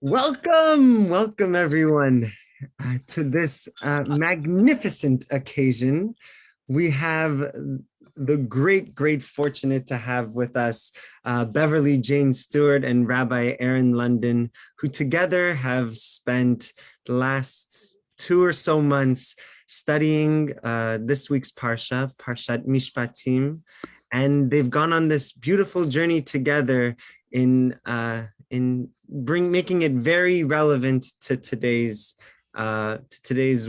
Welcome everyone to this magnificent occasion. We have the great fortunate to have with us Beverley Jane Stewart and Rabbi Eryn London, who together have spent the last 2 or so months studying this week's Parshat Mishpatim, and they've gone on this beautiful journey together in making it very relevant to today's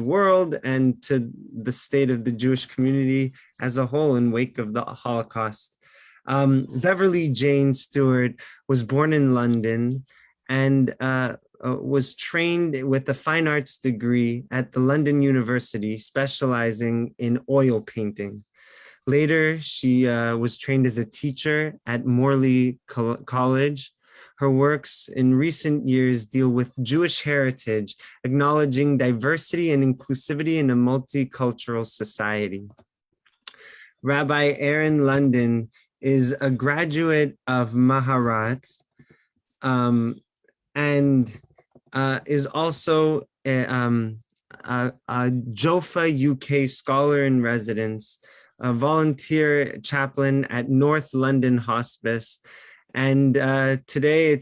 world and to the state of the Jewish community as a whole in wake of the Holocaust. Beverley Jane Stewart was born in London and was trained with a fine arts degree at the London University, specializing in oil painting. Later, she was trained as a teacher at Morley College. Her works in recent years deal with Jewish heritage, acknowledging diversity and inclusivity in a multicultural society. Rabbi Eryn London is a graduate of Maharat and is also a Jofa UK scholar in residence, a volunteer chaplain at North London Hospice. And today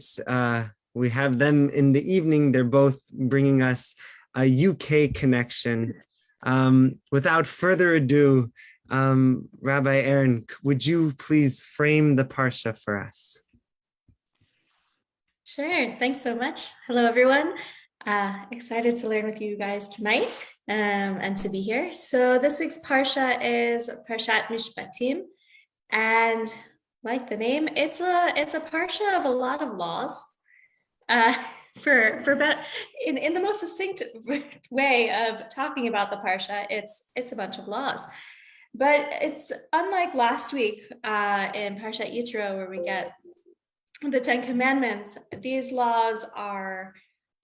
we have them in the evening. They're both bringing us a UK connection. Without further ado, Rabbi Eryn, would you please frame the Parsha for us? Sure, thanks so much. Hello, everyone. Excited to learn with you guys tonight and to be here. So this week's Parsha is Parshat Mishpatim, and like the name, it's a parsha of a lot of laws. In the most succinct way of talking about the parsha, it's a bunch of laws. But it's unlike last week in Parshat Yitro, where we get the 10 Commandments. These laws are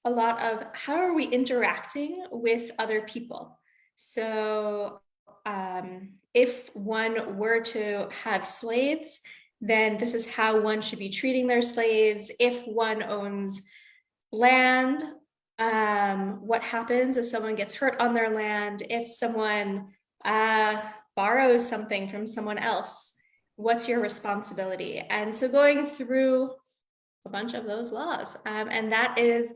a lot of how are we interacting with other people. So if one were to have slaves, then this is how one should be treating their slaves. If one owns land, what happens if someone gets hurt on their land? If someone borrows something from someone else, what's your responsibility? And so going through a bunch of those laws, and that is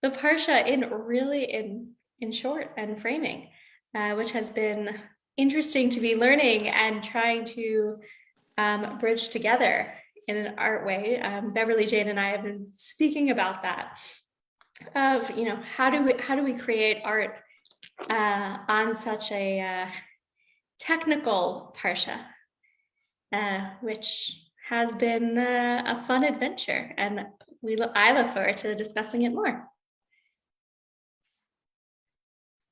the Parsha in short and framing, which has been interesting to be learning and trying to bridge together in an art way. Beverley Jane and I have been speaking about that of, how do we create art on such a technical parsha, which has been a fun adventure, and I look forward to discussing it more.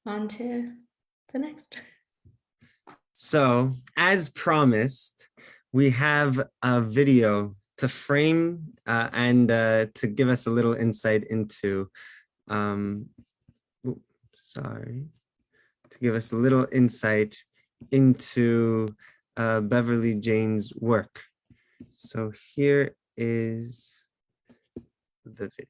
On to the next. So, as promised, we have a video to frame and to give us a little insight into, Beverley Jane's work. So here is the video.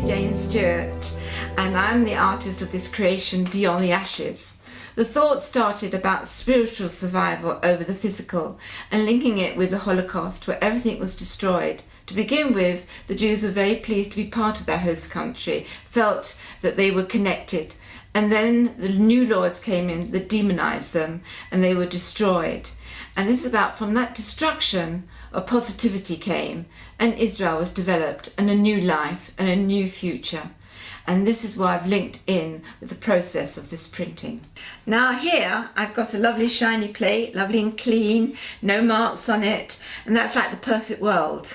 Jane Stewart, and I'm the artist of this creation, Beyond the Ashes. The thought started about spiritual survival over the physical and linking it with the Holocaust, where everything was destroyed To begin with, the Jews were very pleased to be part of their host country, felt that they were connected. And then the new laws came in that demonized them, and they were destroyed. And this is about, from that destruction, a positivity came, and Israel was developed, and a new life, and a new future. And this is why I've linked in with the process of this printing. Now here, I've got a lovely shiny plate, lovely and clean, no marks on it, and that's like the perfect world.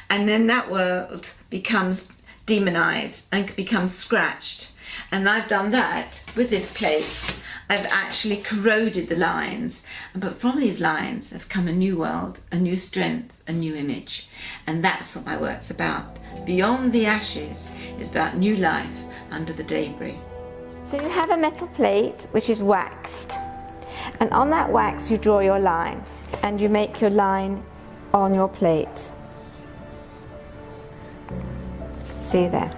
And then that world becomes demonized and becomes scratched. And I've done that with this plate. I've actually corroded the lines, but from these lines have come a new world, a new strength, a new image. And that's what my work's about. Beyond the ashes is about new life under the debris. So you have a metal plate which is waxed, and on that wax you draw your line, and you make your line on your plate. See there.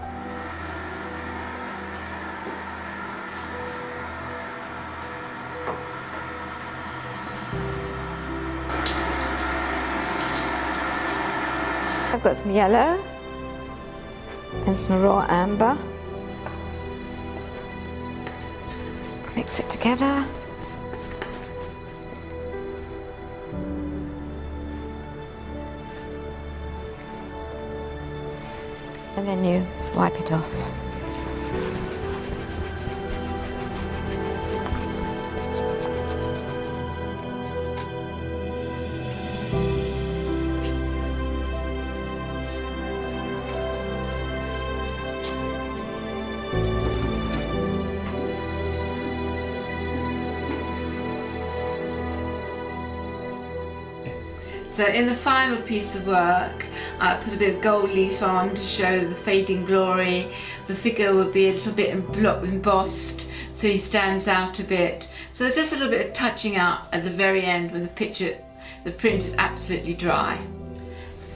I've got some yellow and some raw amber. Mix it together. And then you wipe it off. So in the final piece of work, I put a bit of gold leaf on to show the fading glory. The figure would be a little bit embossed, so he stands out a bit. So it's just a little bit of touching up at the very end when the print is absolutely dry.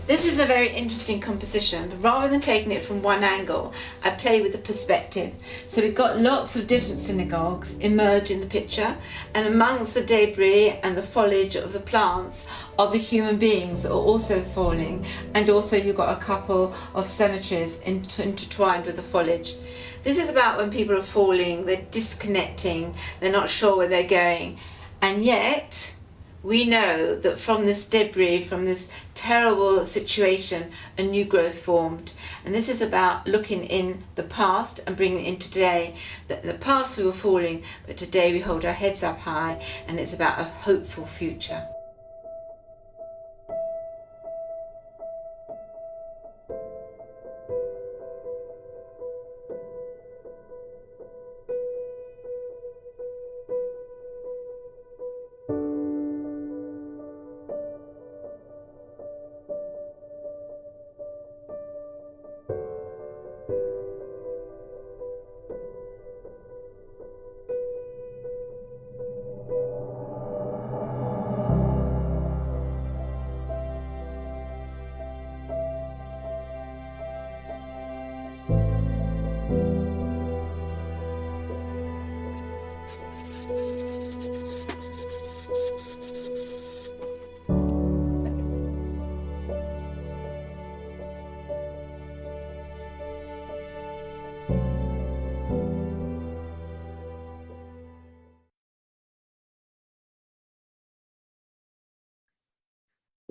This is a very interesting composition, but rather than taking it from one angle, I play with the perspective. So we've got lots of different synagogues emerge in the picture, and amongst the debris and the foliage of the plants are the human beings that are also falling, and also you've got a couple of cemeteries intertwined with the foliage. This is about when people are falling, they're disconnecting, they're not sure where they're going, and yet we know that from this debris, from this terrible situation, a new growth formed. And this is about looking in the past and bringing it into today. That in the past we were falling, but today we hold our heads up high, and it's about a hopeful future.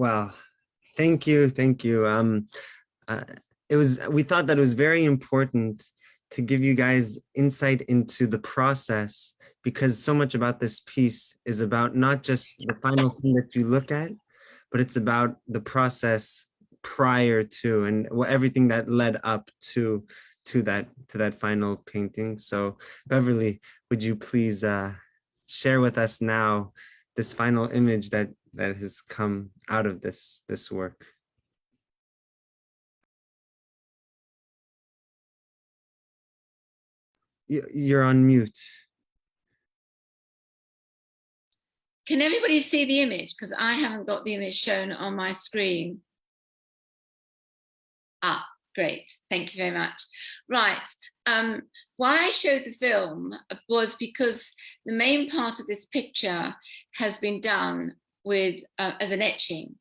Wow, thank you, thank you. We thought that it was very important to give you guys insight into the process, because so much about this piece is about not just the final thing that you look at, but it's about the process prior to and everything that led up to that final painting. So Beverley, would you please share with us now this final image that has come out of this work? You're on mute. Can everybody see the image? Because I haven't got the image shown on my screen. Ah, great. Thank you very much. Right. Why I showed the film was because the main part of this picture has been done with as an etching.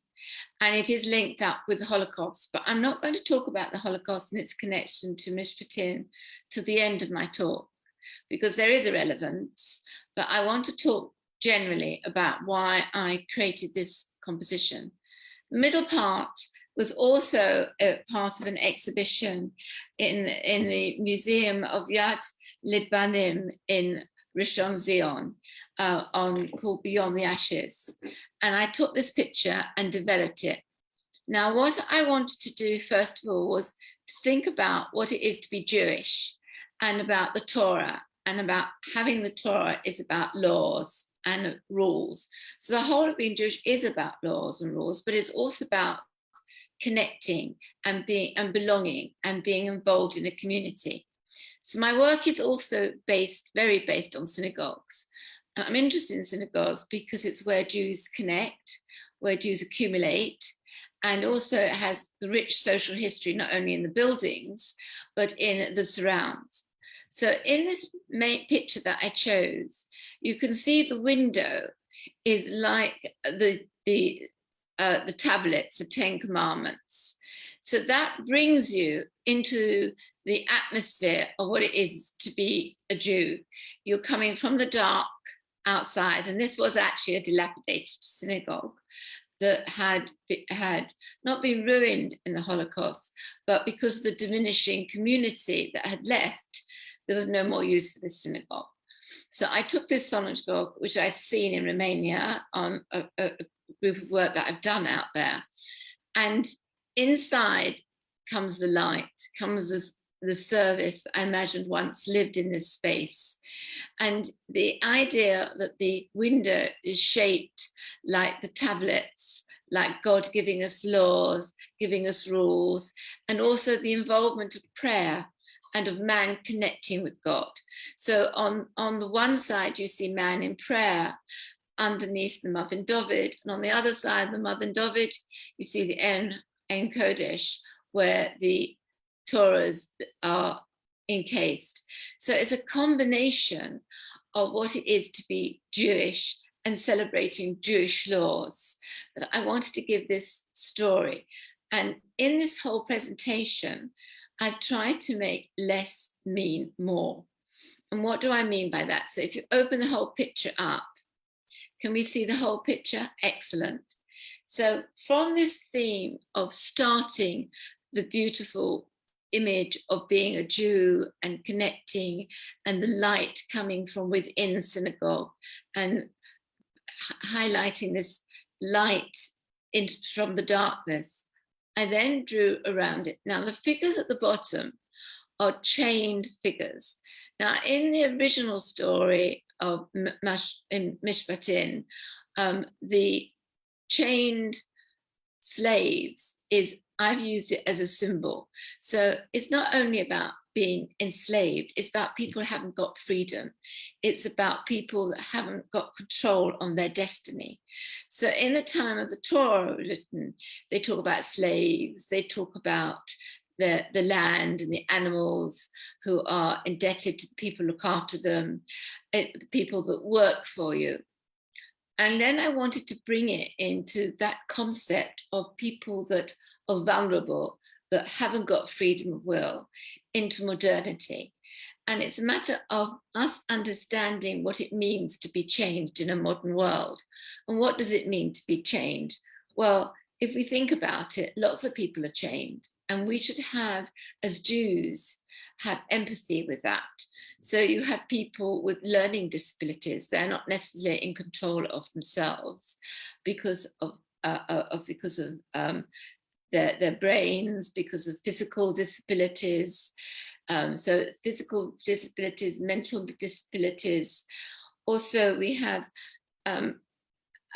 And it is linked up with the Holocaust, but I'm not going to talk about the Holocaust and its connection to Mishpatim to the end of my talk, because there is a relevance, but I want to talk generally about why I created this composition. The middle part was also a part of an exhibition in the Museum of Yad Lidbanim in Rishon Zion, called Beyond the Ashes. And I took this picture and developed it. Now, what I wanted to do, first of all, was to think about what it is to be Jewish and about the Torah, and about having the Torah is about laws and rules. So the whole of being Jewish is about laws and rules, but it's also about connecting and being and belonging and being involved in a community. So my work is also very based on synagogues. And I'm interested in synagogues because it's where Jews connect, where Jews accumulate, and also it has the rich social history, not only in the buildings, but in the surrounds. So in this main picture that I chose, you can see the window is like the tablets, the 10 Commandments. So that brings you into the atmosphere of what it is to be a Jew. You're coming from the dark outside, and this was actually a dilapidated synagogue that had not been ruined in the Holocaust, but because of the diminishing community that had left, there was no more use for this synagogue. So I took this synagogue, which I'd seen in Romania on a group of work that I've done out there. And inside comes the light, comes the service that I imagined once lived in this space. And the idea that the window is shaped like the tablets, like God giving us laws, giving us rules, and also the involvement of prayer and of man connecting with God. So on the one side, you see man in prayer underneath the Magen David, and on the other side, the Magen David, you see the En Kodesh, where the Torahs are encased. So it's a combination of what it is to be Jewish and celebrating Jewish laws that I wanted to give this story. And in this whole presentation, I've tried to make less mean more. And what do I mean by that? So if you open the whole picture up, can we see the whole picture? Excellent. So from this theme of starting the beautiful image of being a Jew and connecting, and the light coming from within the synagogue, and highlighting this light from the darkness, I then drew around it. Now the figures at the bottom are chained figures. Now in the original story of Mishpatim, the chained slaves I've used it as a symbol. So it's not only about being enslaved, it's about people who haven't got freedom. It's about people that haven't got control on their destiny. So in the time of the Torah written, they talk about slaves, they talk about the land and the animals who are indebted to the people who look after them, the people that work for you. And then I wanted to bring it into that concept of people that are vulnerable, that haven't got freedom of will, into modernity. And it's a matter of us understanding what it means to be changed in a modern world. And what does it mean to be changed? Well, if we think about it, lots of people are chained, and we should have, as Jews, have empathy with that. So you have people with learning disabilities. They're not necessarily in control of themselves because of their brains, because of physical disabilities. So physical disabilities, mental disabilities. Also, we have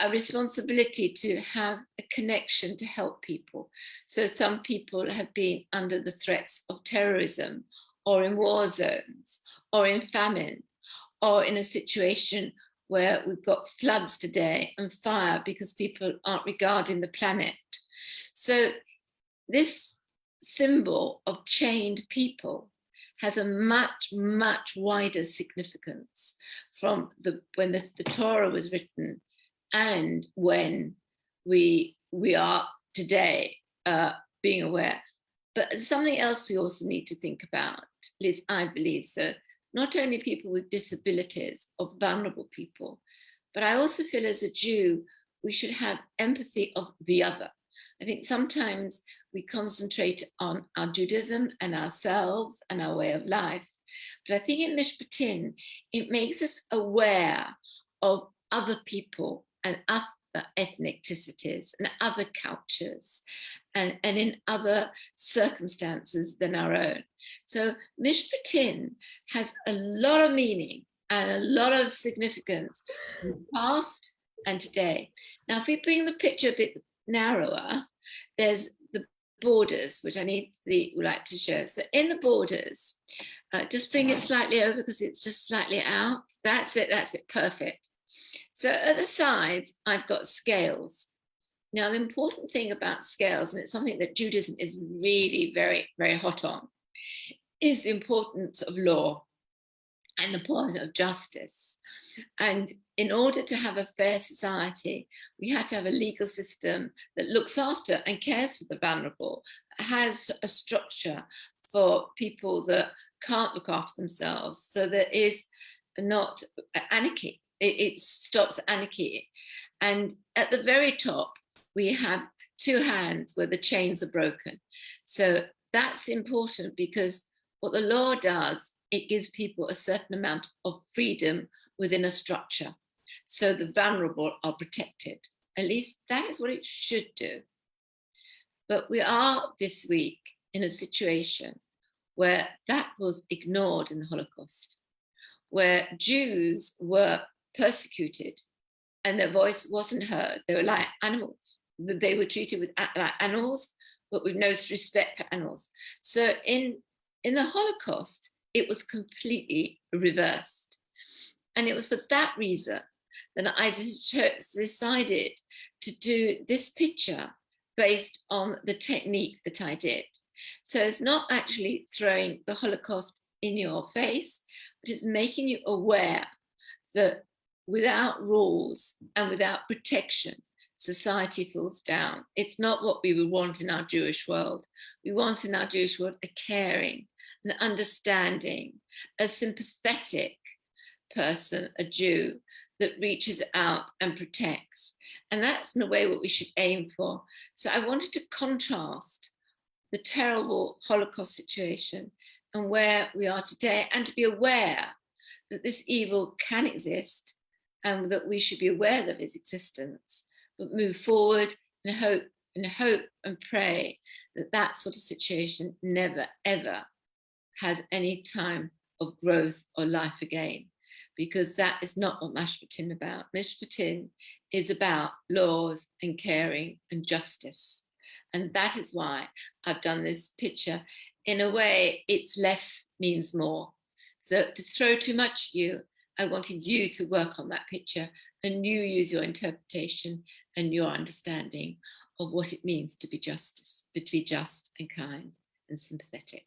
a responsibility to have a connection to help people. So some people have been under the threats of terrorism, or in war zones, or in famine, or in a situation where we've got floods today and fire because people aren't regarding the planet. So this symbol of chained people has a much, much wider significance from when the Torah was written, and when we we are today being aware. But something else we also need to think about, at least I believe so, not only people with disabilities or vulnerable people, but I also feel as a Jew, we should have empathy of the other. I think sometimes we concentrate on our Judaism and ourselves and our way of life. But I think in Mishpatim, it makes us aware of other people and other ethnicities and other cultures and in other circumstances than our own. So Mishpatim has a lot of meaning and a lot of significance in the past and today. Now, if we bring the picture a bit narrower, there's the borders, which I would like to show. So in the borders, just bring it slightly over because it's just slightly out. That's it, perfect. So at the sides, I've got scales. Now, the important thing about scales, and it's something that Judaism is really very, very hot on, is the importance of law and the point of justice. And in order to have a fair society, we have to have a legal system that looks after and cares for the vulnerable, has a structure for people that can't look after themselves. So there is not anarchy. It stops anarchy. And at the very top, we have two hands where the chains are broken. So that's important because what the law does, it gives people a certain amount of freedom within a structure. So the vulnerable are protected. At least that is what it should do. But we are this week in a situation where that was ignored in the Holocaust, where Jews were persecuted and their voice wasn't heard. They were like animals. They were treated like animals, but with no respect for animals. So in the Holocaust, it was completely reversed. And it was for that reason that I decided to do this picture based on the technique that I did. So it's not actually throwing the Holocaust in your face, but it's making you aware that without rules and without protection, society falls down. It's not what we would want in our Jewish world. We want in our Jewish world a caring, an understanding, a sympathetic person, a Jew, that reaches out and protects. And that's in a way what we should aim for. So I wanted to contrast the terrible Holocaust situation and where we are today, and to be aware that this evil can exist and that we should be aware of its existence, but move forward and hope and pray that that sort of situation never, ever has any time of growth or life again, because that is not what Mishpatim is about. Mishpatim is about laws and caring and justice. And that is why I've done this picture. In a way, it's less means more. So to throw too much at you, I wanted you to work on that picture and you use your interpretation and your understanding of what it means to be just and kind and sympathetic.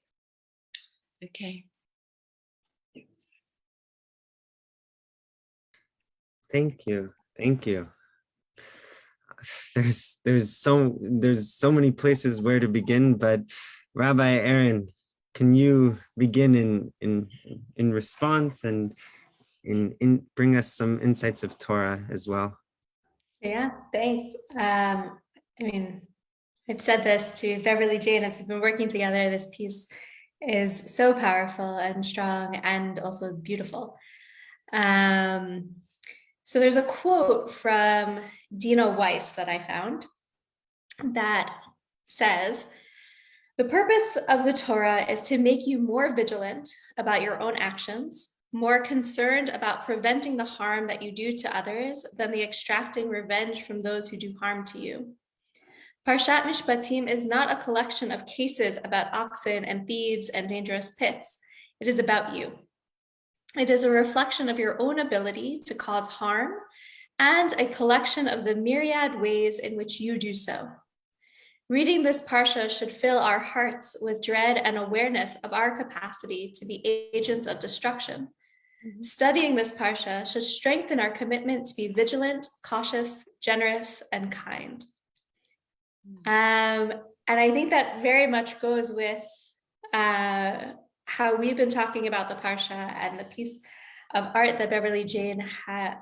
Okay. Thank you. There's so many places where to begin, but Rabbi Eryn, can you begin in response and in bring us some insights of Torah as well? Yeah, thanks. I mean, I've said this to Beverley Jane as we've been working together. This piece is so powerful and strong and also beautiful. So there's a quote from Dina Weiss that I found that says, "The purpose of the Torah is to make you more vigilant about your own actions, more concerned about preventing the harm that you do to others than the extracting revenge from those who do harm to you. Parshat Mishpatim is not a collection of cases about oxen and thieves and dangerous pits. It is about you. It is a reflection of your own ability to cause harm and a collection of the myriad ways in which you do so. Reading this parsha should fill our hearts with dread and awareness of our capacity to be agents of destruction. Studying this parsha should strengthen our commitment to be vigilant, cautious, generous, and kind." And I think that very much goes with how we've been talking about the Parsha and the piece of art that Beverley Jane had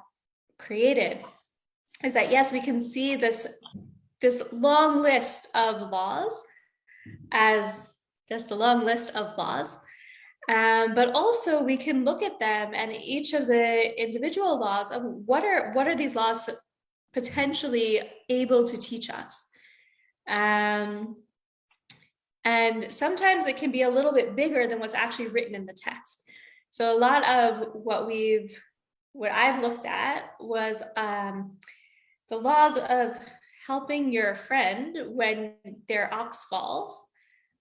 created, is that yes, we can see this long list of laws as just a long list of laws, but also we can look at them and each of the individual laws of what are these laws potentially able to teach us. And sometimes it can be a little bit bigger than what's actually written in the text. So a lot of what I've looked at was the laws of helping your friend when their ox falls,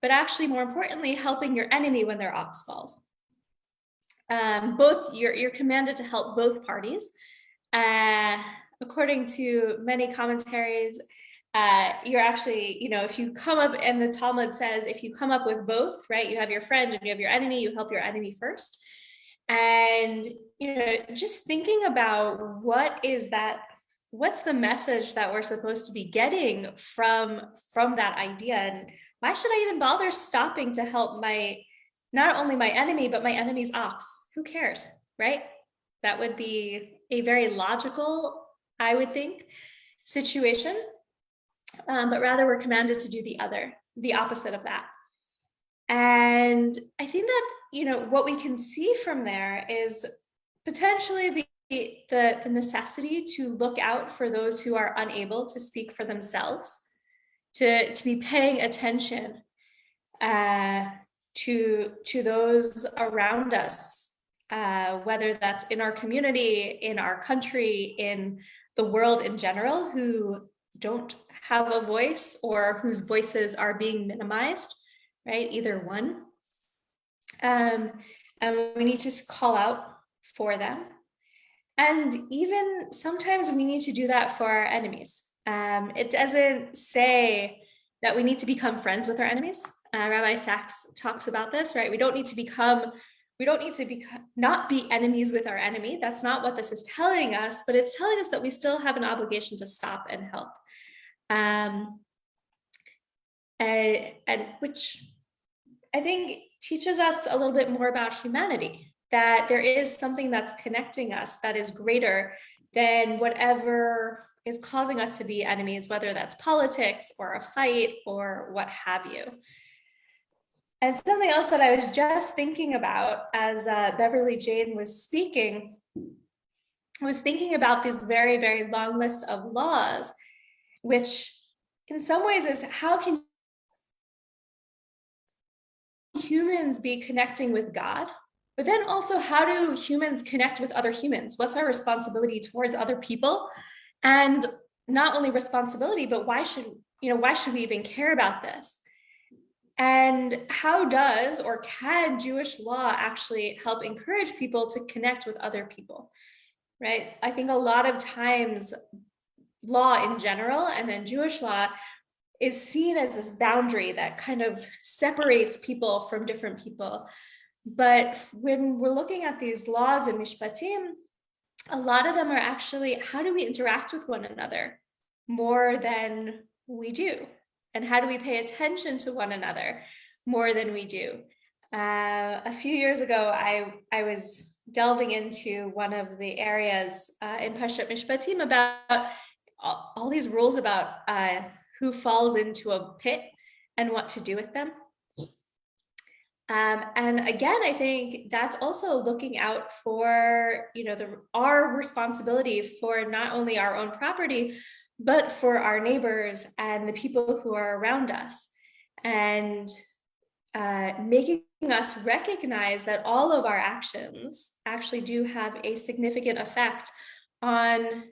but actually more importantly, helping your enemy when their ox falls. Both you're commanded to help both parties. According to many commentaries, you're actually, if you come up, and the Talmud says, if you come up with both, right, you have your friend and you have your enemy, you help your enemy first. And, just thinking about what's the message that we're supposed to be getting from that idea, and why should I even bother stopping to help not only my enemy, but my enemy's ox? Who cares, right? That would be a very logical, I would think, situation. But rather we're commanded to do the opposite of that. And I think that, what we can see from there is potentially the necessity to look out for those who are unable to speak for themselves, to be paying attention to those around us, whether that's in our community, in our country, in the world in general, who don't have a voice or whose voices are being minimized, right? Either one. And we need to call out for them. And even sometimes we need to do that for our enemies. It doesn't say that we need to become friends with our enemies. Rabbi Sachs talks about this, right? We don't need to not be enemies with our enemy. That's not what this is telling us, but it's telling us that we still have an obligation to stop and help. And which I think teaches us a little bit more about humanity, that there is something that's connecting us that is greater than whatever is causing us to be enemies, whether that's politics or a fight or what have you. And something else that I was just thinking about as Beverley Jane was speaking, I was thinking about this very, very long list of laws, which in some ways is how can humans be connecting with God? But then also, how do humans connect with other humans? What's our responsibility towards other people? And not only responsibility, but why should we even care about this? And how does or can Jewish law actually help encourage people to connect with other people, right? I think a lot of times law in general and then Jewish law is seen as this boundary that kind of separates people from different people. But when we're looking at these laws in Mishpatim, a lot of them are actually, how do we interact with one another more than we do? And how do we pay attention to one another more than we do? A few years ago, I was delving into one of the areas in Parshat Mishpatim about all these rules about who falls into a pit and what to do with them. And again, I think that's also looking out for, our responsibility for not only our own property, but for our neighbors and the people who are around us, and making us recognize that all of our actions actually do have a significant effect on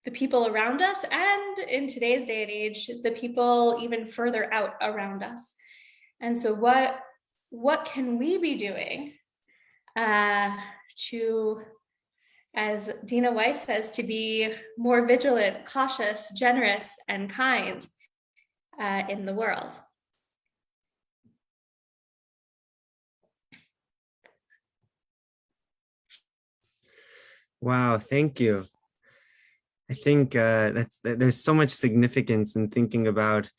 the people around us, and in today's day and age, the people even further out around us. And so what can we be doing to, as Dina Weiss says, to be more vigilant, cautious, generous, and kind in the world? Wow, thank you. I think there's so much significance in thinking about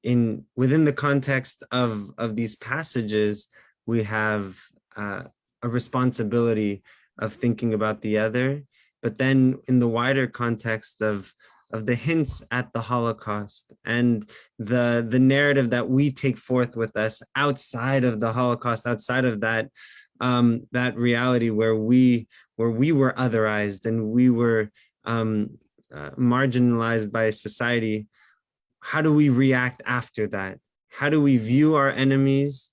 within the context of these passages, we have a responsibility of thinking about the other, but then in the wider context of the hints at the Holocaust and the narrative that we take forth with us outside of the Holocaust, outside of that that reality where we were otherized and we were marginalized by society. How do we react after that? How do we view our enemies?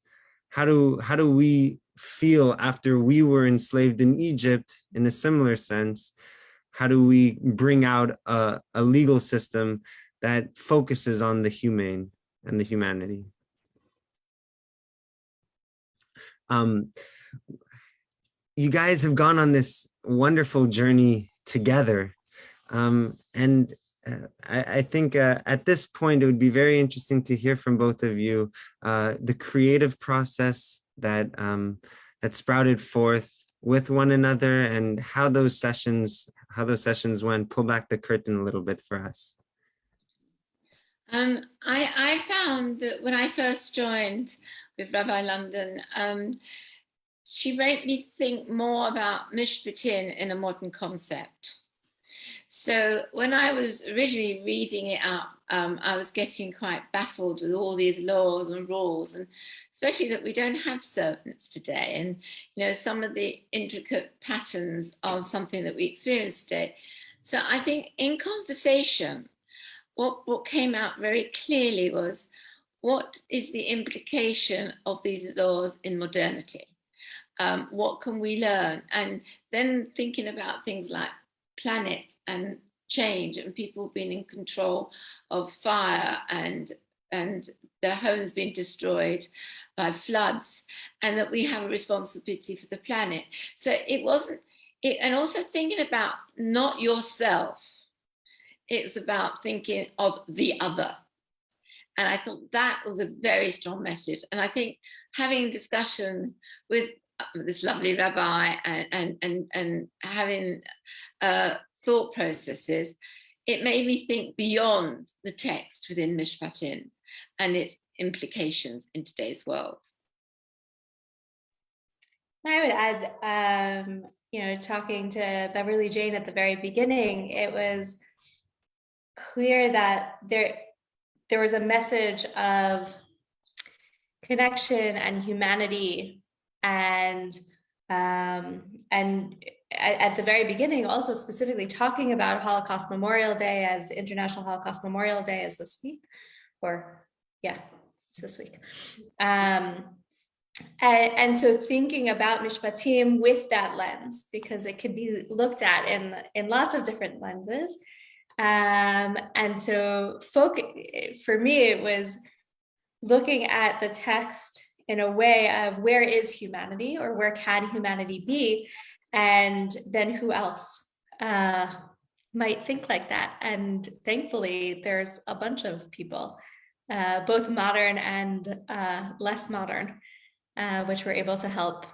How do we feel after we were enslaved in Egypt in a similar sense? How do we bring out a legal system that focuses on the humane and the humanity? You guys have gone on this wonderful journey together. And I think at this point, it would be very interesting to hear from both of you the creative process that sprouted forth with one another and how those sessions went. Pull back the curtain a little bit for us. I found that when I first joined with Rabbi London, she made me think more about Mishpatim in a modern concept. So when I was originally reading it out, I was getting quite baffled with all these laws and rules, and especially that we don't have servants today. And, you know, some of the intricate patterns are something that we experience today. So I think in conversation, what came out very clearly was, what is the implication of these laws in modernity? What can we learn? And then thinking about things like planet and change and people being in control of fire and their homes being destroyed by floods, and that we have a responsibility for the planet. So it wasn't, and also thinking about not yourself, it was about thinking of the other. And I thought that was a very strong message. And I think having discussion with this lovely rabbi and having thought processes, it made me think beyond the text within Mishpatim and its implications in today's world. I would add, talking to Beverley Jane at the very beginning, it was clear that there was a message of connection and humanity, and at the very beginning, also specifically talking about Holocaust Memorial Day as International Holocaust Memorial Day as this week, it's this week. And so thinking about Mishpatim with that lens, because it could be looked at in lots of different lenses. And so for me, it was looking at the text in a way of where is humanity, or where can humanity be? And then who else might think like that? And thankfully, there's a bunch of people, both modern and less modern, which were able to help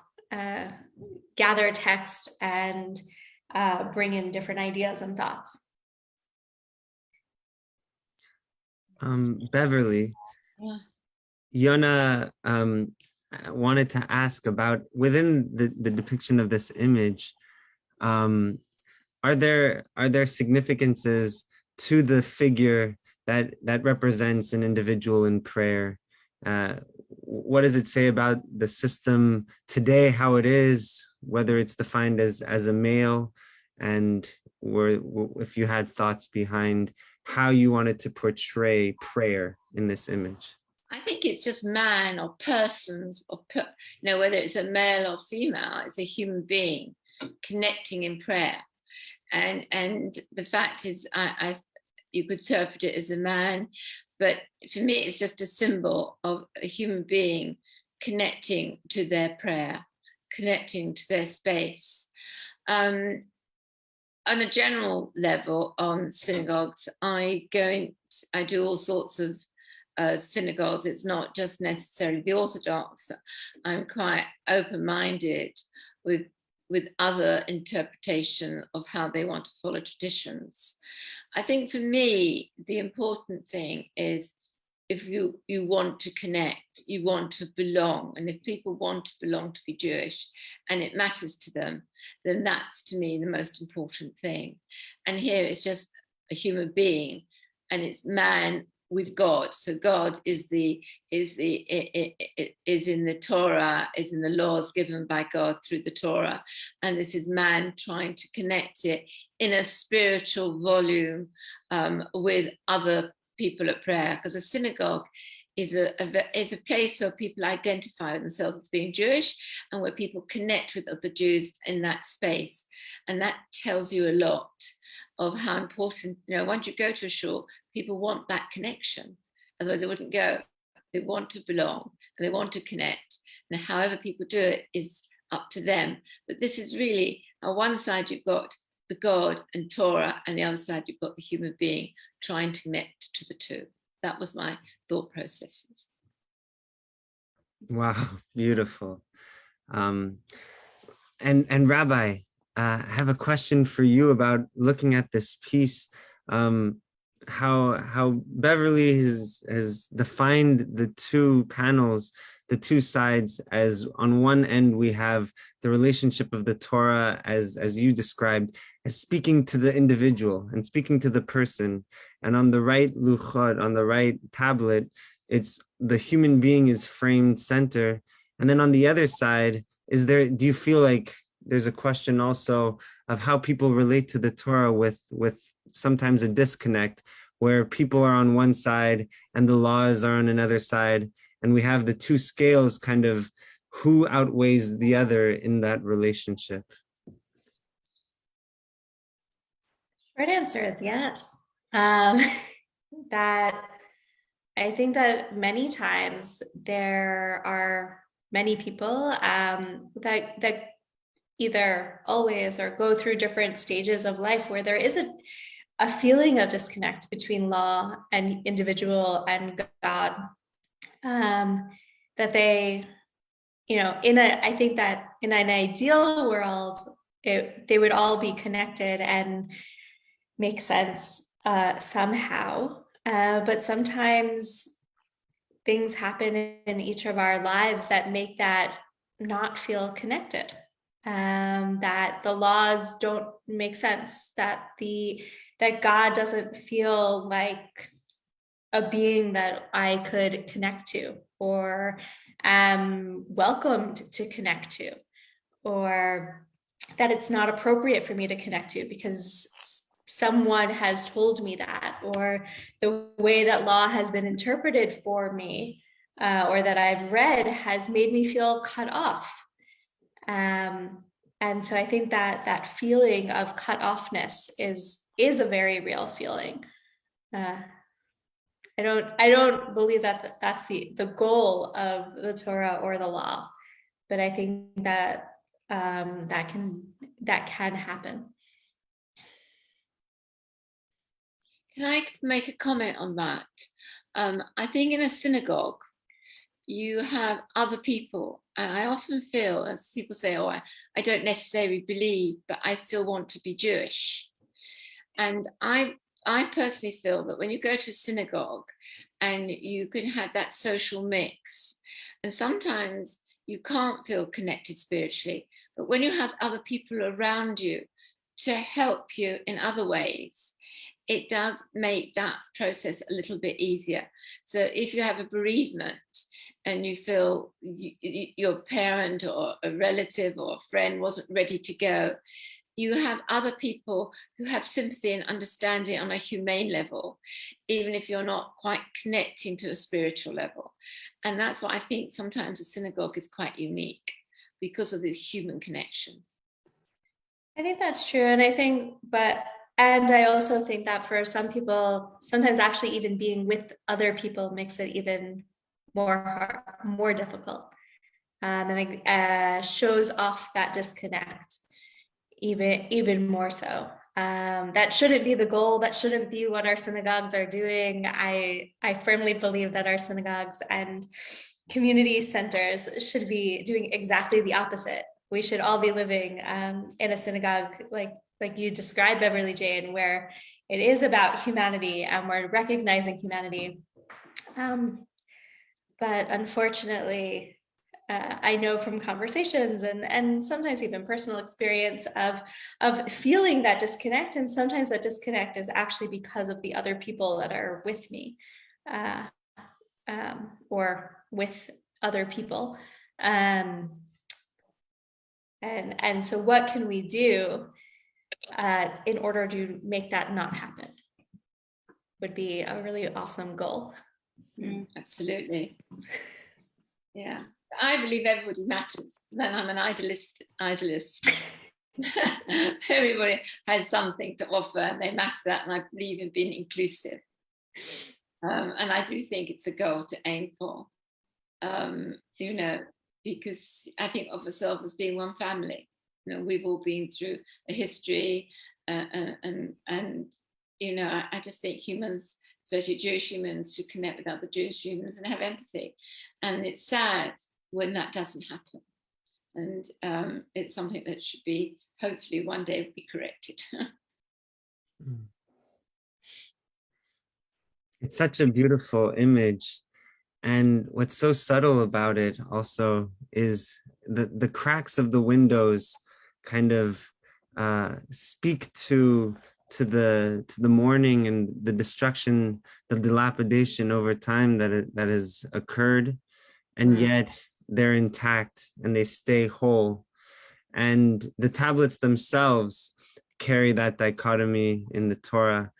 gather text and bring in different ideas and thoughts. Beverley, Yona wanted to ask about, within the depiction of this image, are there significances to the figure that represents an individual in prayer? What does it say about the system today, how it is, whether it's defined as a male, and if you had thoughts behind how you wanted to portray prayer in this image? I think it's just man or persons, or whether it's a male or female, it's a human being connecting in prayer. And the fact is, you could interpret it as a man, but for me, it's just a symbol of a human being connecting to their prayer, connecting to their space. On a general level, on synagogues, I do all sorts of synagogues. It's not just necessarily the Orthodox. I'm quite open-minded with other interpretation of how they want to follow traditions. I think for me, the important thing is if you want to connect, you want to belong. And if people want to belong to be Jewish and it matters to them, then that's to me the most important thing. And here it's just a human being and it's man with God. So God is in the Torah, is in the laws given by God through the Torah. And this is man trying to connect it in a spiritual volume with other people at prayer, because a synagogue is a place where people identify themselves as being Jewish and where people connect with other Jews in that space. And that tells you a lot of how important, once you go to a shul, people want that connection. Otherwise they wouldn't go. They want to belong and they want to connect. And however people do it is up to them. But this is really, on one side you've got the God and Torah, and the other side you've got the human being trying to connect to the two. That was my thought processes. Wow, beautiful. And Rabbi, I have a question for you about looking at this piece. How Beverley has defined the two panels, the two sides, as on one end we have the relationship of the Torah as you described, as speaking to the individual and speaking to the person, and on the right luchot, on the right tablet, it's the human being is framed center, and then on the other side, do you feel like there's a question also of how people relate to the Torah with sometimes a disconnect, where people are on one side and the laws are on another side, and we have the two scales, kind of who outweighs the other in that relationship? Short answer is yes. That I think that many times there are many people that either always or go through different stages of life where there is a feeling of disconnect between law and individual and God. That they, I think that in an ideal world, they would all be connected and make sense somehow. But sometimes things happen in each of our lives that make that not feel connected. That the laws don't make sense, that God doesn't feel like a being that I could connect to or am welcomed to connect to, or that it's not appropriate for me to connect to because someone has told me that, or the way that law has been interpreted for me or that I've read has made me feel cut off. And so I think that feeling of cut offness is a very real feeling. I don't believe that that's the goal of the Torah or the law, but I think that that can happen. Can I make a comment on that? I think in a synagogue, you have other people, and I often feel, as people say, oh, I don't necessarily believe, but I still want to be Jewish. And I personally feel that when you go to a synagogue and you can have that social mix, and sometimes you can't feel connected spiritually, but when you have other people around you to help you in other ways, it does make that process a little bit easier. So if you have a bereavement and you feel your parent or a relative or a friend wasn't ready to go, you have other people who have sympathy and understanding on a humane level, even if you're not quite connecting to a spiritual level. And that's why I think sometimes a synagogue is quite unique, because of the human connection. I think that's true. And I also think that for some people, sometimes actually even being with other people makes it even more difficult. And it shows off that disconnect even more so. That shouldn't be the goal. That shouldn't be what our synagogues are doing. I firmly believe that our synagogues and community centers should be doing exactly the opposite. We should all be living in a synagogue like you described, Beverley Jane, where it is about humanity, and we're recognizing humanity. But unfortunately, I know from conversations and sometimes even personal experience of feeling that disconnect, and sometimes that disconnect is actually because of the other people that are with me, or with other people. And so what can we do in order to make that not happen? Would be a really awesome goal. Absolutely. Yeah. I believe everybody matters. Then I'm an idealist. Everybody has something to offer and they matter, and I believe in being inclusive. And I do think it's a goal to aim for, because I think of ourselves as being one family. We've all been through a history, and I just think humans, especially Jewish humans, should connect with other Jewish humans and have empathy. And it's sad when that doesn't happen. And it's something that should be, hopefully one day, be corrected. It's such a beautiful image. And what's so subtle about it also is the cracks of the windows kind of speak to the mourning and the destruction, the dilapidation over time that has occurred, and yet they're intact and they stay whole. And the tablets themselves carry that dichotomy in the Torah.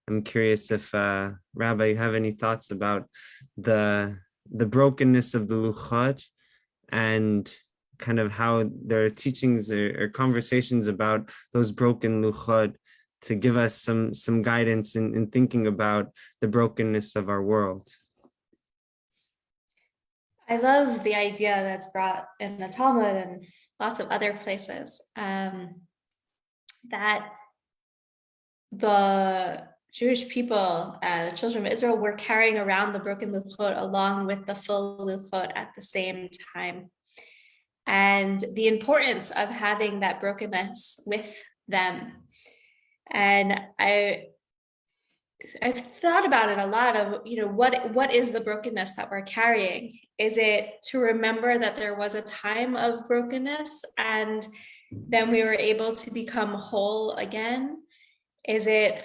I'm curious if Rabbi, you have any thoughts about the brokenness of the luchot, and kind of how there are teachings or conversations about those broken luchot to give us some guidance in thinking about the brokenness of our world. I love the idea that's brought in the Talmud and lots of other places, that the Jewish people, the children of Israel, were carrying around the broken luchot along with the full luchot at the same time. And the importance of having that brokenness with them. And I've thought about it a lot of, what is the brokenness that we're carrying? Is it to remember that there was a time of brokenness and then we were able to become whole again? Is it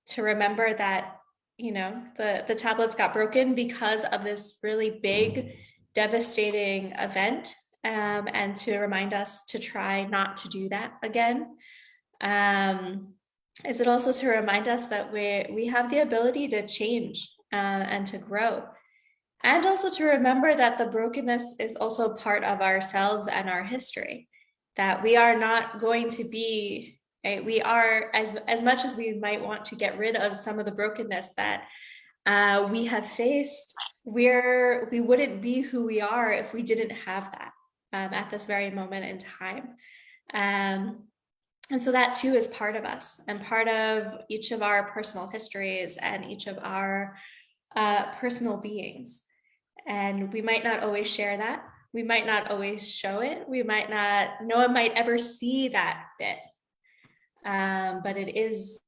to remember that, the tablets got broken because of this really big, devastating event, and to remind us to try not to do that again? Is it also to remind us that we have the ability to change and to grow? And also to remember that the brokenness is also part of ourselves and our history, that we are not going to be, we are, as much as we might want to get rid of some of the brokenness that we have faced, we wouldn't be who we are if we didn't have that at this very moment in time. And so that too is part of us and part of each of our personal histories and each of our personal beings. And we might not always share that. We might not always show it. No one might ever see that bit. But it is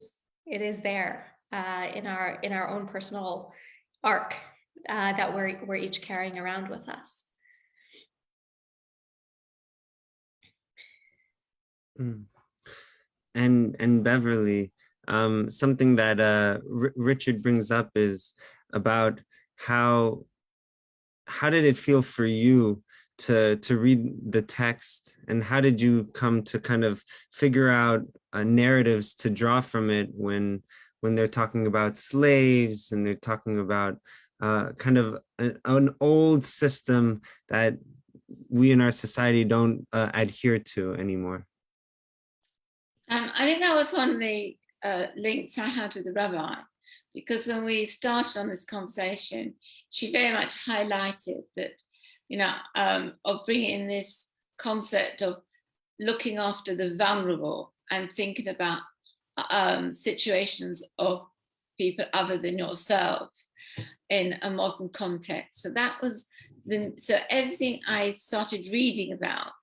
there in our own personal arc that we're each carrying around with us. And Beverley, something that Richard brings up is about how did it feel for you to read the text, and how did you come to kind of figure out narratives to draw from it when they're talking about slaves and they're talking about kind of an old system that we in our society don't adhere to anymore? I think that was one of the links I had with the rabbi, because when we started on this conversation, she very much highlighted that, of bringing in this concept of looking after the vulnerable and thinking about situations of people other than yourself in a modern context. So that was so everything I started reading about,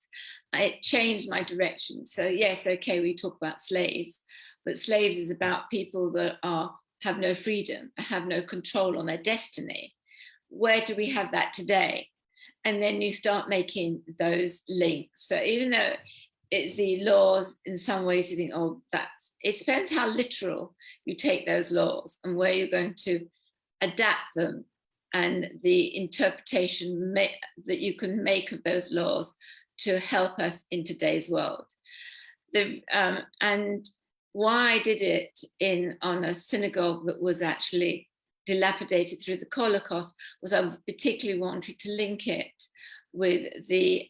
it changed my direction. So yes, okay, we talk about slaves, but slaves is about people that have no freedom, have no control on their destiny. Where do we have that today? And then you start making those links. So even though the laws, in some ways you think, oh, it depends how literal you take those laws and where you're going to adapt them, and the interpretation that you can make of those laws to help us in today's world. And why I did it on a synagogue that was actually dilapidated through the Holocaust was I particularly wanted to link it with the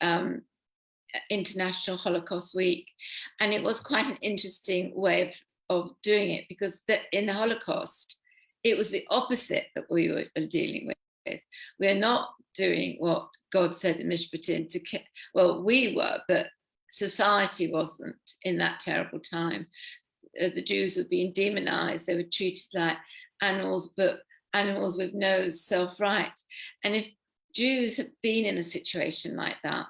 International Holocaust Week. And it was quite an interesting way of doing it, because in the Holocaust, it was the opposite that we were dealing with. We're not doing what God said in Mishpatim we were, but society wasn't in that terrible time. The Jews were being demonized. They were treated like animals, but animals with no self-rights. And if Jews have been in a situation like that,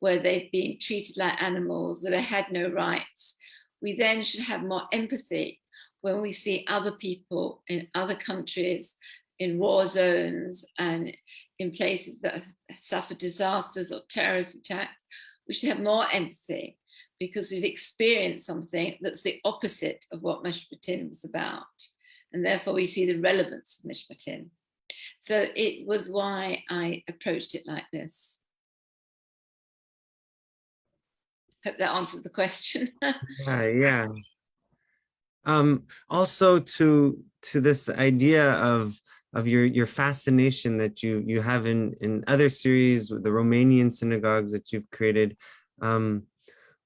where they've been treated like animals, where they had no rights, we then should have more empathy when we see other people in other countries, in war zones and in places that suffer disasters or terrorist attacks. We should have more empathy, because we've experienced something that's the opposite of what Mishpatim was about. And therefore we see the relevance of Mishpatim. So it was why I approached it like this. Hope that answers the question. Yeah. Also to this idea of your fascination that you have in other series with the Romanian synagogues that you've created.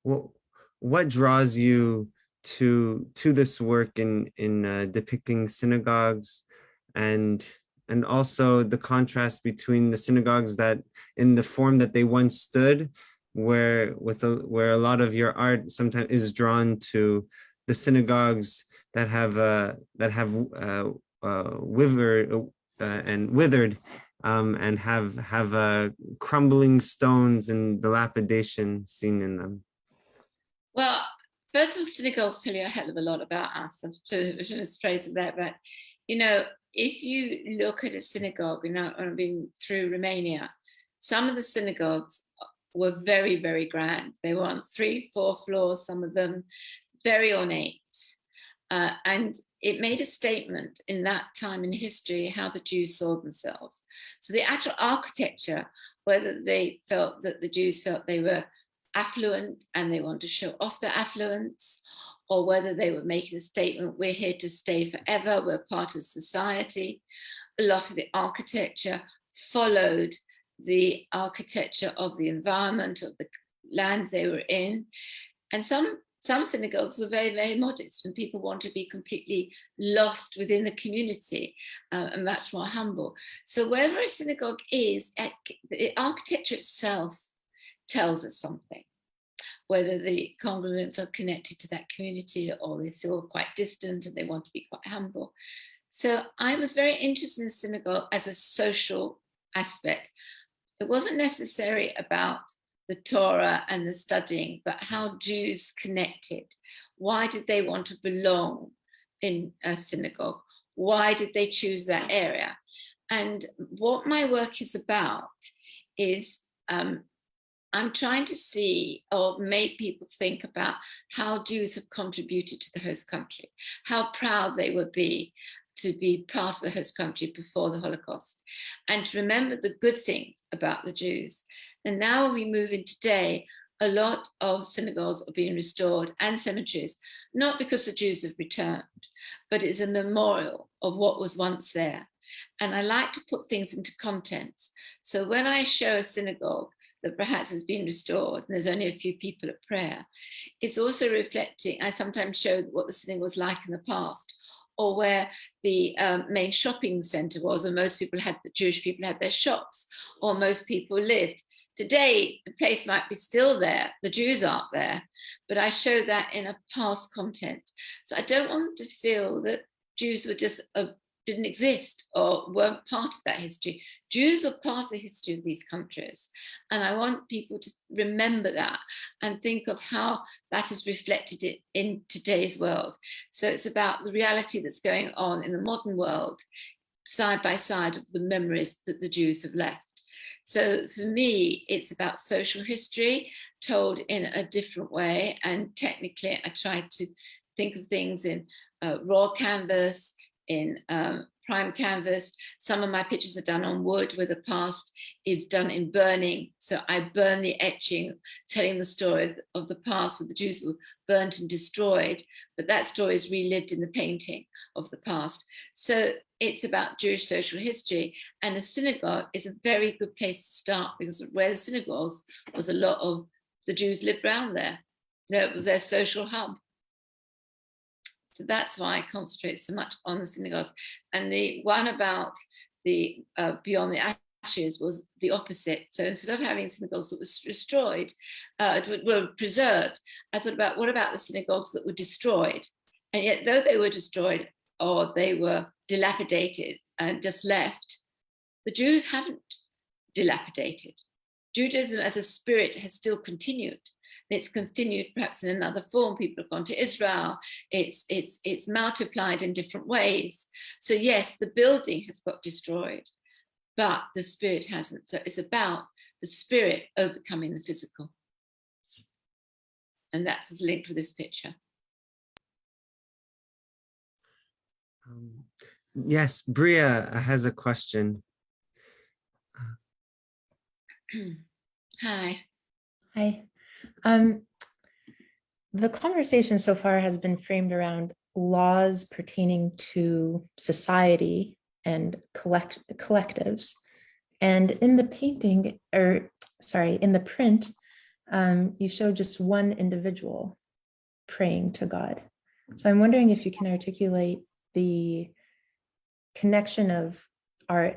What draws you to this work in depicting synagogues, and also the contrast between the synagogues that in the form that they once stood, where a lot of your art sometimes is drawn to the synagogues that have withered and have crumbling stones and dilapidation seen in them. Well, first of all, synagogues tell you a hell of a lot about us. I'm sort of phrase of that, but if you look at a synagogue, I've been through Romania, some of the synagogues were very, very grand. They were on 3-4 floors, some of them very ornate. And it made a statement in that time in history how the Jews saw themselves. So the actual architecture, whether they felt that the Jews felt they were affluent and they want to show off their affluence, or whether they were making a statement, we're here to stay forever, we're part of society. A lot of the architecture followed the architecture of the environment, of the land they were in. And some synagogues were very, very modest, and people want to be completely lost within the community and much more humble. So wherever a synagogue is, the architecture itself tells us something, whether the congregants are connected to that community or they're still quite distant and they want to be quite humble. So I was very interested in synagogue as a social aspect. It wasn't necessarily about the Torah and the studying, but how Jews connected. Why did they want to belong in a synagogue? Why did they choose that area? And what my work is about is I'm trying to see or make people think about how Jews have contributed to the host country, how proud they would be to be part of the host country before the Holocaust, and to remember the good things about the Jews. And now we move in today, a lot of synagogues are being restored and cemeteries, not because the Jews have returned, but it's a memorial of what was once there. And I like to put things into context. So when I show a synagogue that perhaps has been restored and there's only a few people at prayer, it's also reflecting, I sometimes show what the synagogue was like in the past, or where the main shopping center was, where most people the Jewish people had their shops, or most people lived. Today, the place might be still there, the Jews aren't there, but I show that in a past content. So I don't want to feel that Jews were just didn't exist or weren't part of that history. Jews are part of the history of these countries. And I want people to remember that and think of how that is reflected in today's world. So it's about the reality that's going on in the modern world, side by side of the memories that the Jews have left. So for me, it's about social history told in a different way. And technically, I try to think of things in raw canvas, in prime canvas. Some of my pictures are done on wood, where the past is done in burning. So I burn the etching, telling the story of the past where the Jews were burnt and destroyed, but that story is relived in the painting of the past. So it's about Jewish social history, and the synagogue is a very good place to start, because where the synagogue was, a lot of the Jews lived around there. It was their social hub. So that's why I concentrate so much on the synagogues. And the one about the Beyond the Ashes was the opposite. So instead of having synagogues that were destroyed, were preserved, I thought about, what about the synagogues that were destroyed? And yet, though they were destroyed or they were dilapidated and just left, the Jews haven't dilapidated. Judaism as a spirit has still continued. It's continued perhaps in another form. People have gone to Israel. It's multiplied in different ways. So yes, the building has got destroyed, but the spirit hasn't. So it's about the spirit overcoming the physical. And that's what's linked with this picture. Yes, Bria has a question. Hi. Hi. The conversation so far has been framed around laws pertaining to society and collectives. And in the painting, in the print, you show just one individual praying to God. So I'm wondering if you can articulate the connection of our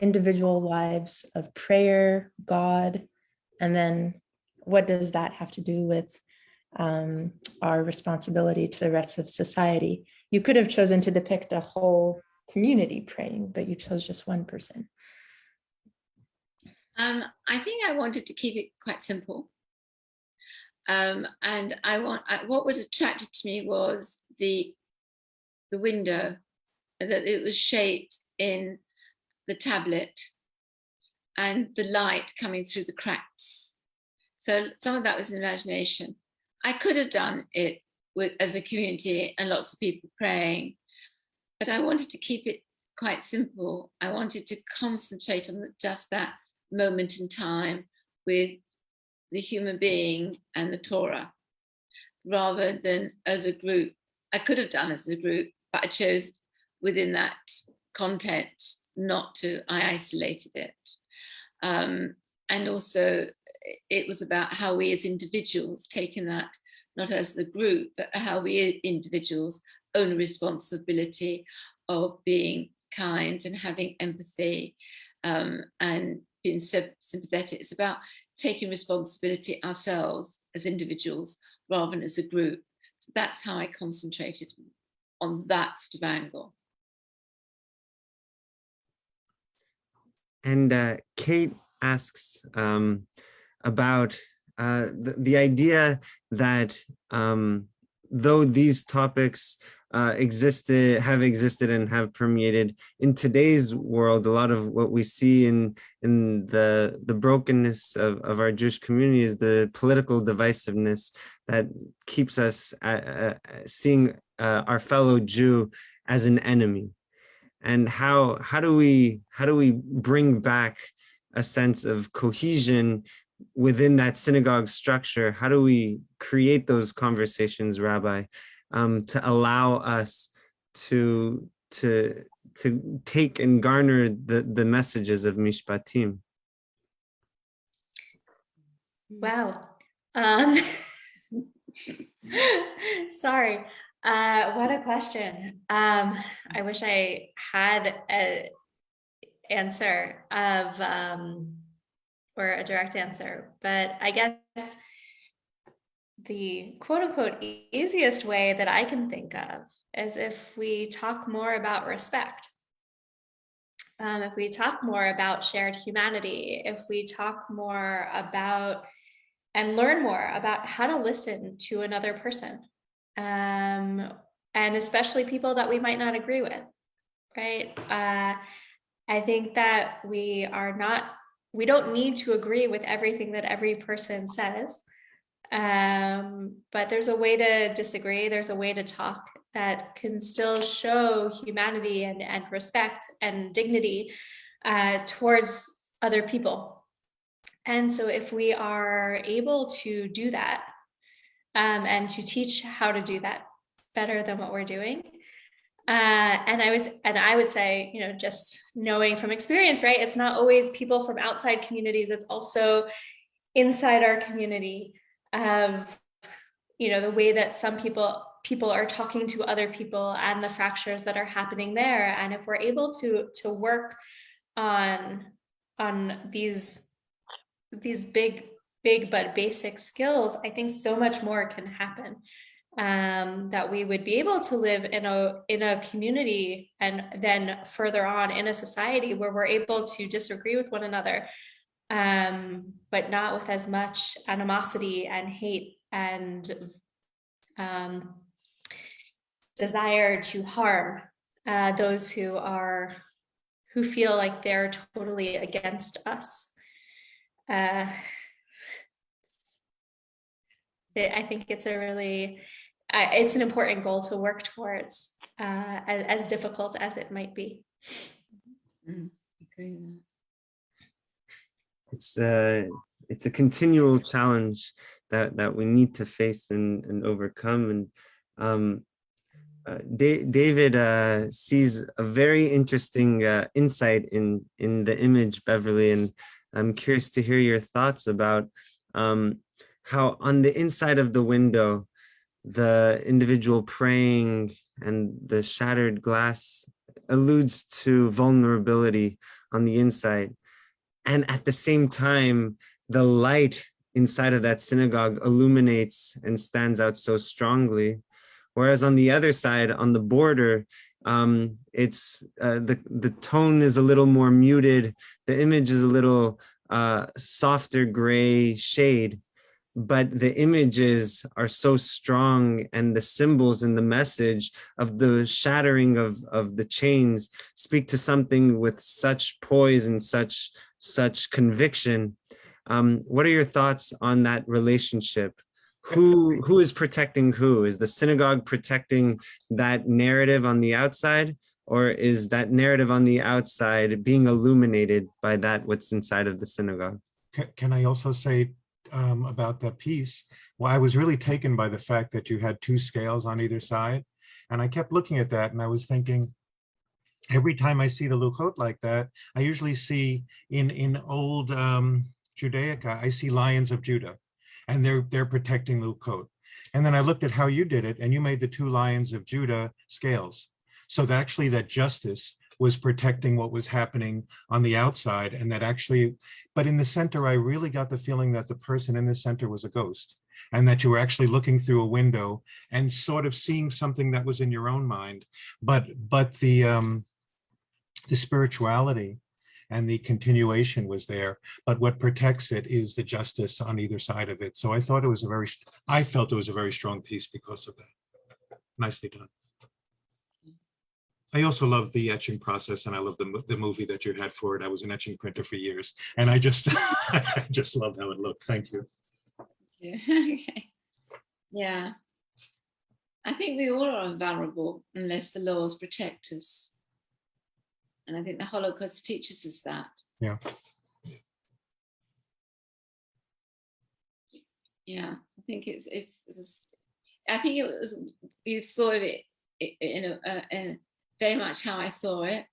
individual lives of prayer, God, and then what does that have to do with our responsibility to the rest of society? You could have chosen to depict a whole community praying, but you chose just one person. I think I wanted to keep it quite simple. And what was attracted to me was the window, that it was shaped in the tablet and the light coming through the cracks. So some of that was imagination. I could have done it as a community and lots of people praying, but I wanted to keep it quite simple. I wanted to concentrate on just that moment in time with the human being and the Torah, rather than as a group. I could have done as a group, but I chose within that context not to. I isolated it. And also it was about how we as individuals, taking that not as a group, but how we individuals own a responsibility of being kind and having empathy, and being sympathetic. It's about taking responsibility ourselves as individuals rather than as a group. So that's how I concentrated on that sort of angle. And Kate asks about the idea that though these topics have existed and have permeated in today's world, a lot of what we see in the brokenness of our Jewish community is the political divisiveness that keeps us seeing our fellow Jew as an enemy. And how do we bring back a sense of cohesion within that synagogue structure? How do we create those conversations, Rabbi, to allow us to take and garner the messages of Mishpatim? Wow. Sorry. What a question. I wish I had an answer or a direct answer, but I guess the quote unquote easiest way that I can think of is if we talk more about respect. if we talk more about shared humanity, if we talk more about and learn more about how to listen to another person, and especially people that we might not agree with, right? I think that we don't need to agree with everything that every person says, but there's a way to disagree. There's a way to talk that can still show humanity and respect and dignity towards other people. And so if we are able to do that, and to teach how to do that better than what we're doing, and I would say, just knowing from experience, right? It's not always people from outside communities. It's also inside our community of, the way that some people are talking to other people and the fractures that are happening there. And if we're able to work on these big but basic skills, I think so much more can happen. That we would be able to live in a community and then further on in a society where we're able to disagree with one another, but not with as much animosity and hate and desire to harm those who feel like they're totally against us. I think it's it's an important goal to work towards, as difficult as it might be. Agree with It's a continual challenge that we need to face and overcome. And David sees a very interesting insight in the image, Beverley, and I'm curious to hear your thoughts about how on the inside of the window, the individual praying and the shattered glass alludes to vulnerability on the inside. And at the same time, the light inside of that synagogue illuminates and stands out so strongly. Whereas on the other side, on the border, it's the tone is a little more muted. The image is a little softer gray shade, but the images are so strong, and the symbols and the message of the shattering of the chains speak to something with such poise and such conviction. What are your thoughts on that relationship? Who is protecting who? Is the synagogue protecting that narrative on the outside, or is that narrative on the outside being illuminated by what's inside of the synagogue? Can I also say about the piece? Well, I was really taken by the fact that you had two scales on either side. And I kept looking at that and I was thinking, every time I see the Luchot like that, I usually see in old Judaica, I see lions of Judah, and they're protecting Luchot. And then I looked at how you did it, and you made the two lions of Judah scales. So that actually that justice was protecting what was happening on the outside, and that actually, but in the center, I really got the feeling that the person in the center was a ghost, and that you were actually looking through a window and sort of seeing something that was in your own mind. But the spirituality and the continuation was there, but what protects it is the justice on either side of it. So I felt it was a very strong piece because of that. Nicely done. I also love the etching process, and I love the movie that you had for it. I was an etching printer for years, and I just I just loved how it looked. Thank you. Okay. Yeah. I think we all are vulnerable unless the laws protect us. And I think the Holocaust teaches us that. Yeah. Yeah, I think it was. I think it was. You thought of it in very much how I saw it.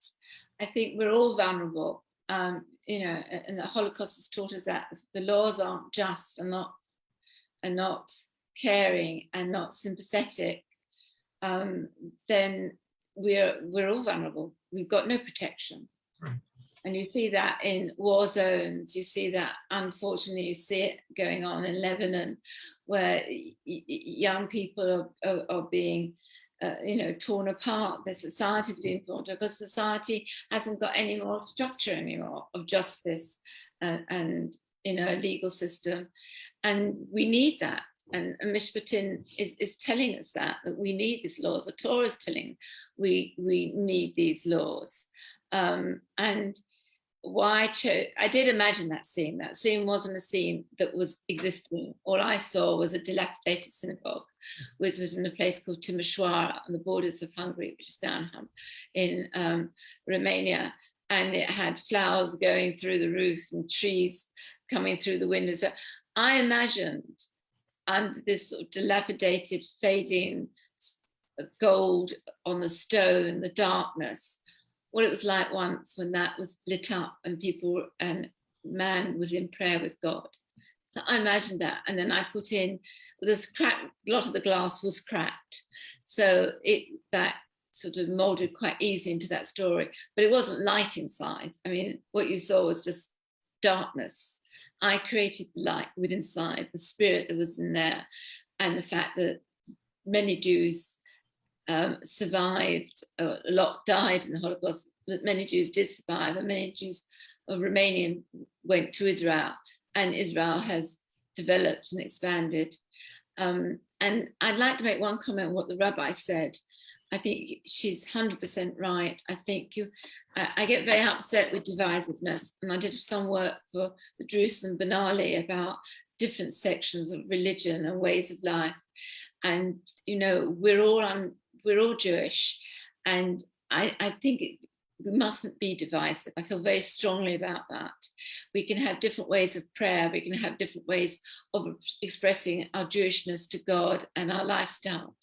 I think we're all vulnerable. And the Holocaust has taught us that if the laws aren't just and not caring and not sympathetic, then we're all vulnerable. We've got no protection. Right. And you see that in war zones. You see that, unfortunately, you see it going on in Lebanon, where young people are being torn apart. The society's been torn apart because society hasn't got any more structure anymore of justice and a legal system, and we need that. And Mishpatim is telling us that we need these laws. The Torah is telling we need these laws. And why I did imagine that scene. That scene wasn't a scene that was existing. All I saw was a dilapidated synagogue, which was in a place called Timișoara on the borders of Hungary, which is down in Romania. And it had flowers going through the roof and trees coming through the windows. So I imagined under this sort of dilapidated, fading gold on the stone, the darkness, what it was like once when that was lit up and man was in prayer with God. So I imagined that, and then I put in this crack. A lot of the glass was cracked, so that sort of molded quite easily into that story. But it wasn't light inside. I mean, what you saw was just darkness. I created the light within inside, the spirit that was in there, and the fact that many Jews survived. A lot died in the Holocaust, but many Jews did survive, and many Jews of Romanian went to Israel, and Israel has developed and expanded. And I'd like to make one comment on what the rabbi said. I think she's 100% right. I think I get very upset with divisiveness, and I did some work for the Jerusalem Biennale about different sections of religion and ways of life. And we're all Jewish, and I think we mustn't be divisive. I feel very strongly about that. We can have different ways of prayer. We can have different ways of expressing our Jewishness to God and our lifestyle.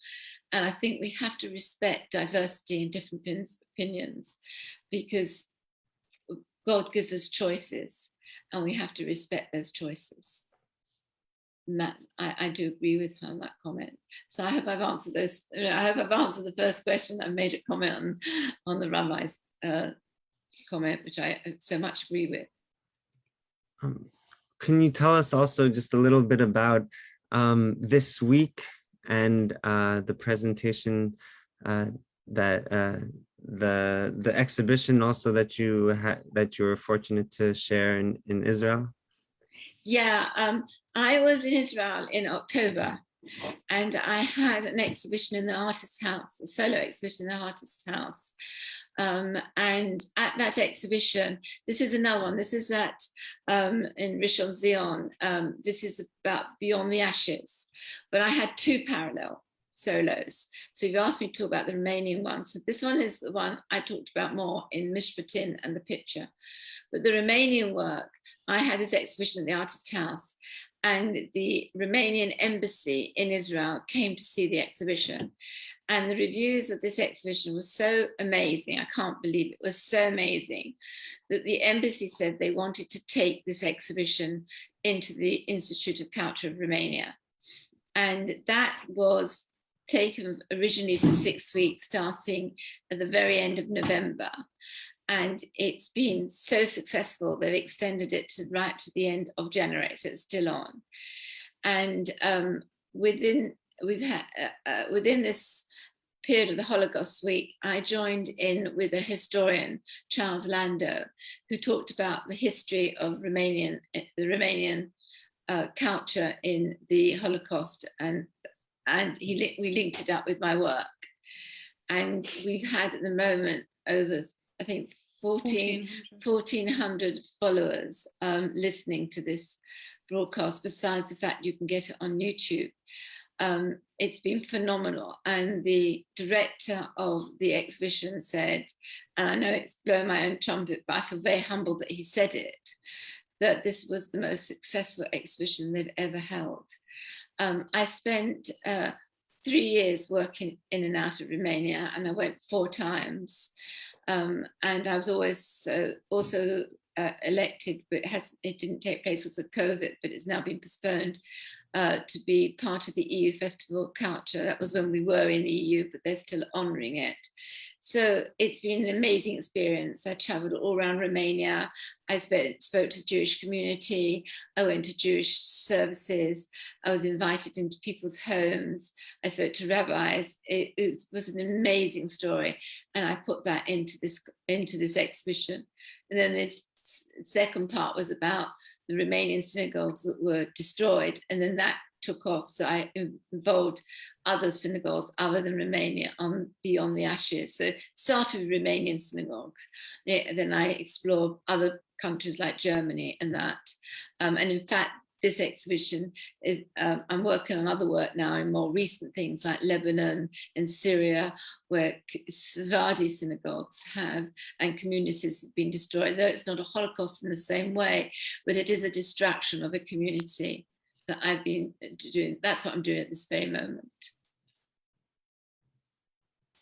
And I think we have to respect diversity and different opinions, because God gives us choices, and we have to respect those choices. And that I do agree with her on that comment. So I hope I've answered those. I hope I've answered the first question. I made a comment on the rabbi's comment, which I so much agree with. Can you tell us also just a little bit about this week and the presentation that the exhibition also that you were fortunate to share in Israel? Yeah, I was in Israel in October, and I had an exhibition in the Artist's House, a solo exhibition in the Artist's House. And at that exhibition, this is another one. This is in Rishon Zion. This is about Beyond the Ashes. But I had two parallel solos. So you've asked me to talk about the Romanian one. So this one is the one I talked about more in Mishpatim and the picture. But the Romanian work, I had this exhibition at the Artist's House, and the Romanian embassy in Israel came to see the exhibition. And the reviews of this exhibition were so amazing. I can't believe it was so amazing that the embassy said they wanted to take this exhibition into the Institute of Culture of Romania. And that was taken originally for 6 weeks, starting at the very end of November. And it's been so successful, they've extended it right to the end of January, so it's still on. And within this period of the Holocaust week, I joined in with a historian, Charles Landau, who talked about the history of the Romanian culture in the Holocaust, and we linked it up with my work. And we've had at the moment over, I think, 1,400 followers listening to this broadcast, besides the fact you can get it on YouTube. It's been phenomenal. And the director of the exhibition said, and I know it's blowing my own trumpet, but I feel very humbled that he said it, that this was the most successful exhibition they've ever held. I spent 3 years working in and out of Romania, and I went 4 times. And I was always also elected, but it didn't take place because of COVID, but it's now been postponed, to be part of the EU Festival of Culture. That was when we were in the EU, but they're still honouring it. So it's been an amazing experience. I traveled all around Romania. I spoke to the Jewish community. I went to Jewish services. I was invited into people's homes. I spoke to rabbis. It was an amazing story. And I put that into this exhibition. And then the second part was about the Romanian synagogues that were destroyed. And then that took off. So I involved other synagogues other than Romania beyond the ashes. So started with Romanian synagogues. Then I explored other countries like Germany and that. And in fact, this exhibition is, I'm working on other work now in more recent things like Lebanon and Syria, where Sephardi synagogues have and communities have been destroyed. Though it's not a Holocaust in the same way, but it is a distraction of a community that I've been doing. That's what I'm doing at this very moment.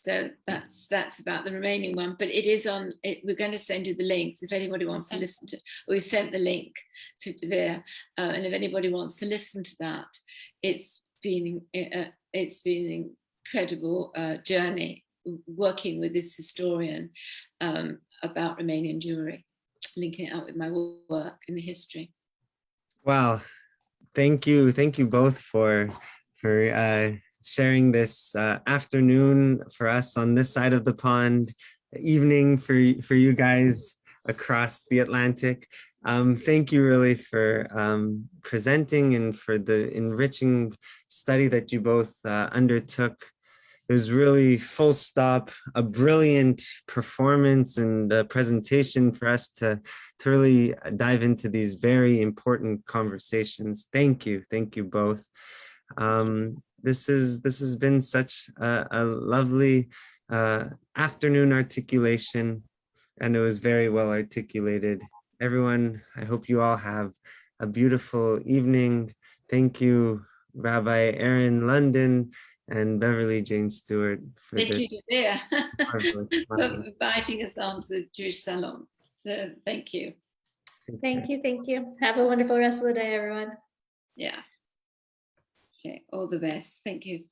So that's about the remaining one, but it is on. We're going to send you the links if anybody wants to listen to. We sent the link to there, and if anybody wants to listen to that, it's been an incredible journey working with this historian about Romanian Jewry, linking it up with my work in the history. Wow. Thank you both for sharing this afternoon for us on this side of the pond, evening for you guys across the Atlantic. Thank you really for presenting and for the enriching study that you both undertook. It was really full stop, a brilliant performance and presentation for us to really dive into these very important conversations. Thank you both. This has been such a lovely afternoon articulation, and it was very well articulated. Everyone, I hope you all have a beautiful evening. Thank you, Rabbi Eryn London and Beverley Jane Stewart. Thank you, Dear, for inviting us on to the Jewish Salon. So, thank you. Thank you. Have a wonderful rest of the day, everyone. Yeah. Okay, all the best. Thank you.